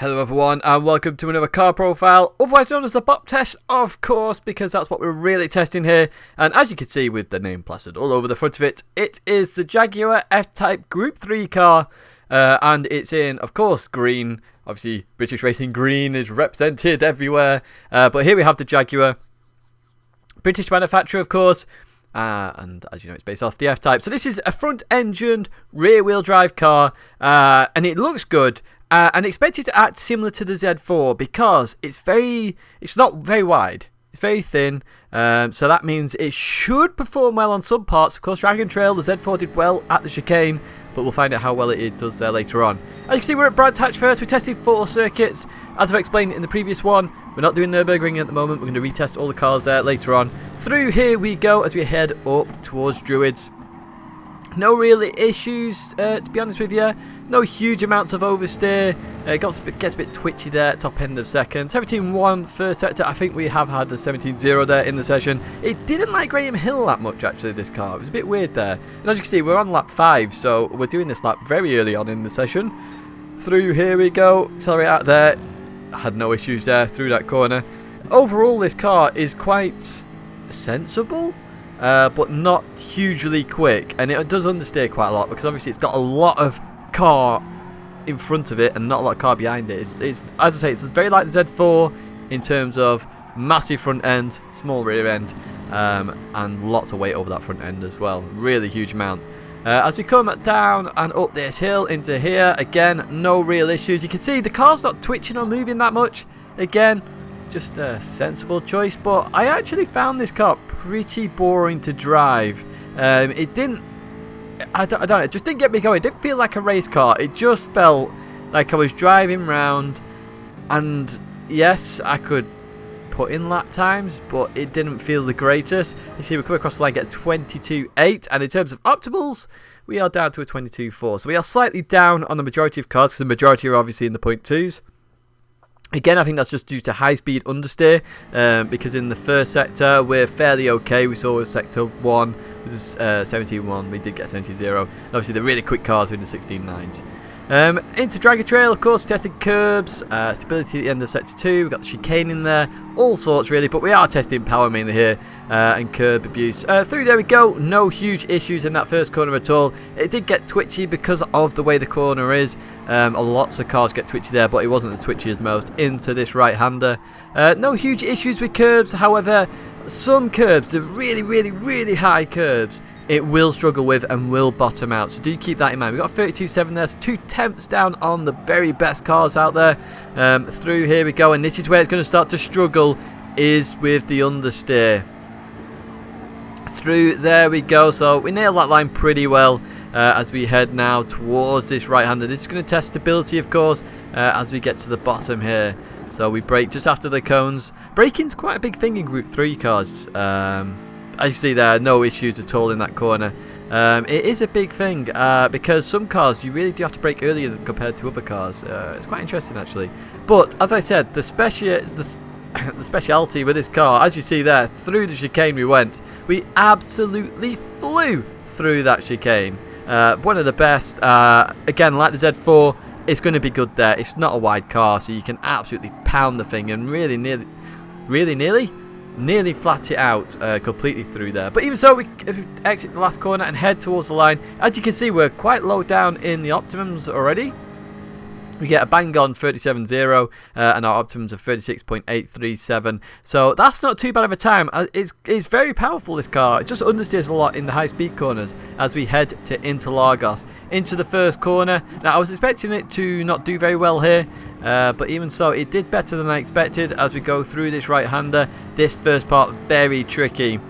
Hello everyone and welcome to another car profile, otherwise known as the BoP test, of course, because that's what we're really testing here. And as you can see with the name plastered all over the front of it, it is the Jaguar F-Type Gr.3 car, and it's in, of course, green. Obviously, British racing green is represented everywhere, but here we have the Jaguar, British manufacturer, of course. And as you know, it's based off the F-Type. So this is a front-engined, rear-wheel drive car, and it looks good. And expected to act similar to the Z4 because it's not very wide. It's very thin, so that means it should perform well on some parts. Of course, Dragon Trail, the Z4 did well at the chicane, but we'll find out how well it does there later on. As you can see, we're at Brands Hatch first. We tested 4 circuits. As I've explained in the previous one, we're not doing Nürburgring at the moment. We're going to retest all the cars there later on. Through here we go as we head up towards Druids. No real issues, to be honest with you. No huge amounts of oversteer. It gets a bit twitchy there at top end of second. 17.1 first sector. I think we have had the 17.0 there in the session. It didn't like Graham Hill that much, actually, this car. It was a bit weird there. And as you can see, we're on lap 5, so we're doing this lap very early on in the session. Through here we go. Accelerate out there. I had no issues there through that corner. Overall, this car is quite sensible. But not hugely quick, and it does understeer quite a lot because obviously it's got a lot of car in front of it and not a lot of car behind it. It's as I say, it's very like the Z4 in terms of massive front end, small rear end, and lots of weight over that front end as well. Really huge amount. As we come down and up this hill into here, again, no real issues. You can see the car's not twitching or moving that much. Again, just a sensible choice, but I actually found this car pretty boring to drive. It didn't, I don't know, it just didn't get me going. It didn't feel like a race car. It just felt like I was driving round, and yes, I could put in lap times, but it didn't feel the greatest. You see, we come across the line at 22.8, and in terms of optimals, we are down to a 22.4. So we are slightly down on the majority of cars, because the majority are obviously in the 0.2s. Again, I think that's just due to high-speed understeer, because in the first sector, we're fairly okay. We saw sector 1 was 17.1, we did get 17.0. Obviously, the really quick cars are in the 16.9s. Into Dragon Trail, of course, we tested curbs, stability at the end of sector 2, we've got the chicane in there, all sorts really, but we are testing power mainly here, and curb abuse. Through there we go, no huge issues in that first corner at all. It did get twitchy because of the way the corner is. Lots of cars get twitchy there, but it wasn't as twitchy as most. Into this right-hander. No huge issues with curbs, however, some curbs, the really high curbs, it will struggle with and will bottom out, so do keep that in mind. We've got 32.7 there, so 2 tenths down on the very best cars out there. Through here we go, and this is where it's going to start to struggle, is with the understeer. Through there we go, so we nail that line pretty well as we head now towards this right-hander. This is going to test stability, of course, as we get to the bottom here. So we brake just after the cones. Braking's quite a big thing in Group 3 cars. As you see there, no issues at all in that corner. It is a big thing because some cars you really do have to brake earlier than compared to other cars. It's quite interesting actually. But as I said, the speciality with this car, as you see there, through the chicane we went. We absolutely flew through that chicane. One of the best. Again, like the Z4, it's going to be good there. It's not a wide car, so you can absolutely pound the thing and really nearly flat it out completely through there. But even so, we exit the last corner and head towards the line. As you can see, we're quite low down in the optimums already. We get a bang on 37.0 and our optimums of 36.837. So that's not too bad of a time. It's very powerful, this car. It just understeers a lot in the high speed corners as we head to Interlagos. Into the first corner. Now I was expecting it to not do very well here, but even so it did better than I expected as we go through this right-hander. This first part very tricky.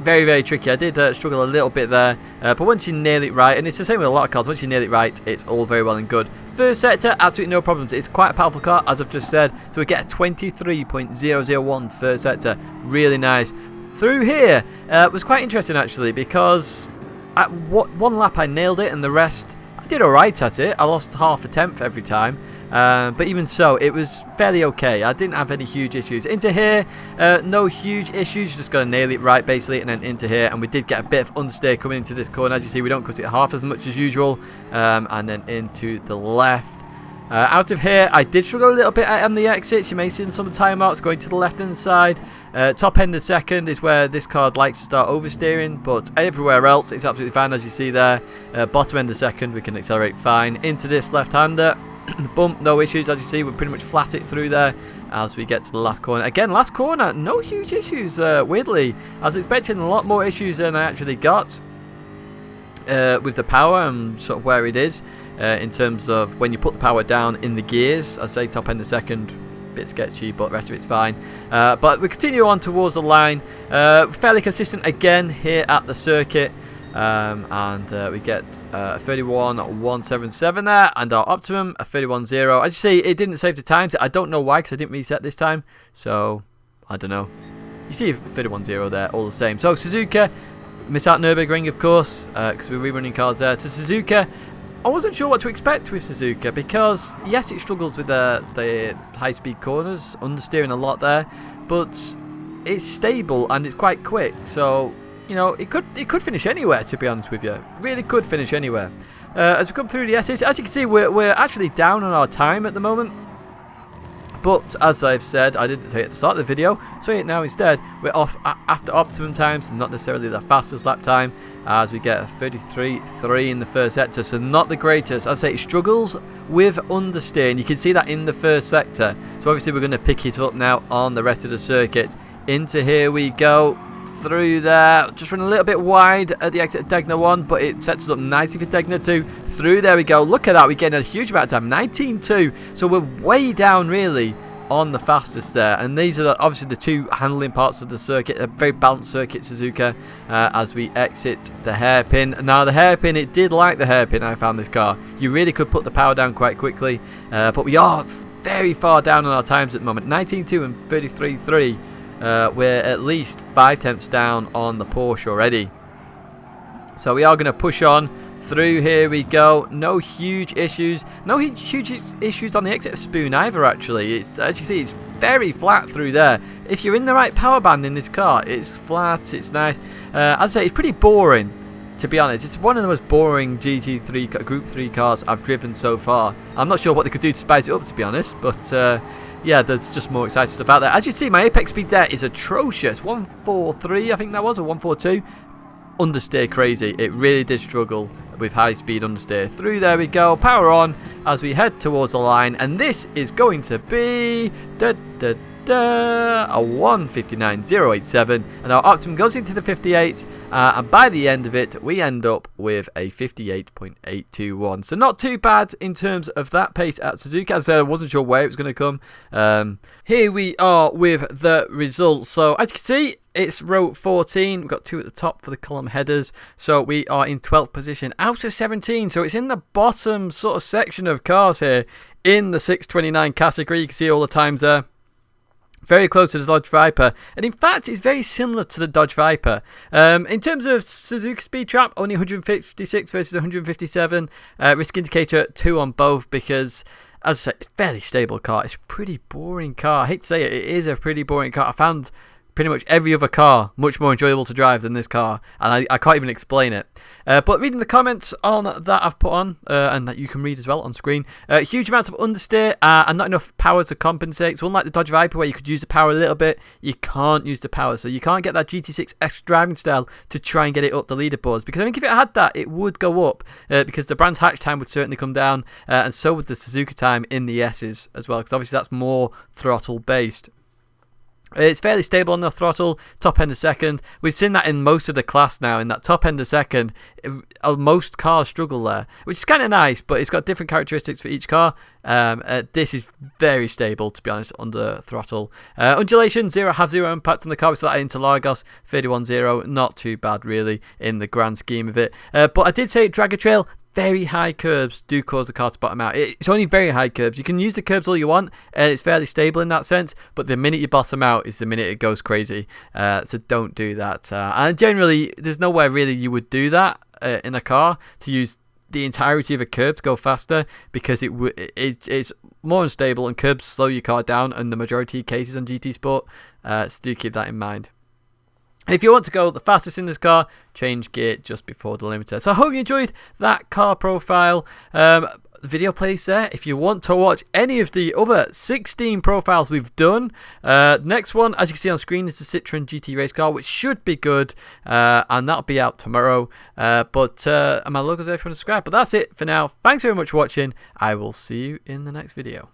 Very tricky. I did struggle a little bit there, but once you nail it right, and it's the same with a lot of cars, once you nail it right, it's all very well and good. First sector, absolutely no problems. It's quite a powerful car, as I've just said, so we get a 23.001 first sector. Really nice. Through here was quite interesting actually, because at one lap I nailed it, and the rest I did alright at it. I lost half a tenth every time. But even so, it was fairly okay. I didn't have any huge issues. Into here, no huge issues. Just got to nail it right, basically, and then into here. And we did get a bit of understeer coming into this corner. As you see, we don't cut it half as much as usual. And then into the left. Out of here, I did struggle a little bit on the exits. You may see some tyre marks going to the left-hand side. Top end of second is where this car likes to start oversteering, but everywhere else it's absolutely fine, as you see there. Bottom end of second, we can accelerate fine. Into this left-hander, bump, no issues. As you see, we're pretty much flat it through there as we get to the last corner. Again, last corner, no huge issues, weirdly. I was expecting a lot more issues than I actually got with the power and sort of where it is. In terms of when you put the power down in the gears, I'd say top end of second, bit sketchy, but the rest of it's fine. But we continue on towards the line, fairly consistent again here at the circuit, and we get 31.177 there, and our optimum a 31.0. As you see, it didn't save the times. I don't know why, because I didn't reset this time, so I don't know. You see 31.0 there, all the same. So Suzuka, miss out Nürburgring, of course, because we're rerunning cars there. So Suzuka, I wasn't sure what to expect with Suzuka, because yes, it struggles with the high-speed corners, understeering a lot there, but it's stable and it's quite quick. So you know, it could finish anywhere, to be honest with you. Really could finish anywhere. As we come through the S's, as you can see, we're actually down on our time at the moment. But as I've said, I didn't say it at the start of the video, so it now instead, we're off after optimum times, not necessarily the fastest lap time, as we get a 33.3 in the first sector, so not the greatest. I'd say it struggles with understeer, and you can see that in the first sector. So obviously we're going to pick it up now on the rest of the circuit. Into here we go, through there, just run a little bit wide at the exit of Tidgney 1, but it sets us up nicely for Tidgney 2. Through there we go, look at that, we're getting a huge amount of time, 19.2, so we're way down really on the fastest there. And these are obviously the two handling parts of the circuit, a very balanced circuit, Suzuka, as we exit the hairpin. Now the hairpin, it did like the hairpin, I found this car. You really could put the power down quite quickly, but we are very far down on our times at the moment, 19.2 and 33.3. We're at least 5 tenths down on the Porsche already. So we are going to push on through. Here we go. No huge issues. No huge issues on the exit of Spoon either, actually. It's, as you see, it's very flat through there. If you're in the right power band in this car, it's flat, it's nice. I'd say it's pretty boring, to be honest. It's one of the most boring GT3 Group 3 cars I've driven so far. I'm not sure what they could do to spice it up, to be honest, but yeah, there's just more exciting stuff out there. As you see, my apex speed there is atrocious. 143, I think that was, or 142. Understeer crazy. It really did struggle with high speed understeer. Through there we go, power on as we head towards the line, and this is going to be a 159.087, and our optimum goes into the 58, and by the end of it we end up with a 58.821. So not too bad in terms of that pace at Suzuka. As I wasn't sure where it was going to come. Here we are with the results. So as you can see, it's row 14. We've got 2 at the top for the column headers. So we are in 12th position out of 17. So it's in the bottom sort of section of cars here in the 629 category. You can see all the times there. Very close to the Dodge Viper, and in fact it's very similar to the Dodge Viper. In terms of Suzuka speed trap, only 156 versus 157. Risk indicator 2 on both, because as I say, it's a fairly stable car. It's a pretty boring car. I hate to say it, it is a pretty boring car. I found pretty much every other car much more enjoyable to drive than this car, and I can't even explain it. But reading the comments on that I've put on, and that you can read as well on screen, huge amounts of understeer and not enough power to compensate. So unlike the Dodge Viper where you could use the power a little bit, you can't use the power, so you can't get that GT6X driving style to try and get it up the leaderboards, because I think if it had that, it would go up, because the Brands Hatch time would certainly come down, and so would the Suzuka time in the S's as well, because obviously that's more throttle based. It's fairly stable on the throttle, top end of second. We've seen that in most of the class now. In that top end of second, most cars struggle there, which is kind of nice, but it's got different characteristics for each car. This is very stable, to be honest, under throttle. Undulation, have zero impact on the car. We saw that at Interlagos, 31.0, not too bad really in the grand scheme of it. But I did say drag a trail. Very high curbs do cause the car to bottom out. It's only very high curbs. You can use the curbs all you want, and it's fairly stable in that sense, but the minute you bottom out is the minute it goes crazy. So don't do that. And generally, there's nowhere really you would do that in a car, to use the entirety of a curb to go faster, because it's more unstable, and curbs slow your car down in the majority of cases on GT Sport. So do keep that in mind. And if you want to go the fastest in this car, change gear just before the limiter. So I hope you enjoyed that car profile. the video plays there if you want to watch any of the other 16 profiles we've done. Next one, as you can see on screen, is the Citroen GT race car, which should be good, and that'll be out tomorrow. And my logo's there if you want to subscribe. But that's it for now. Thanks very much for watching. I will see you in the next video.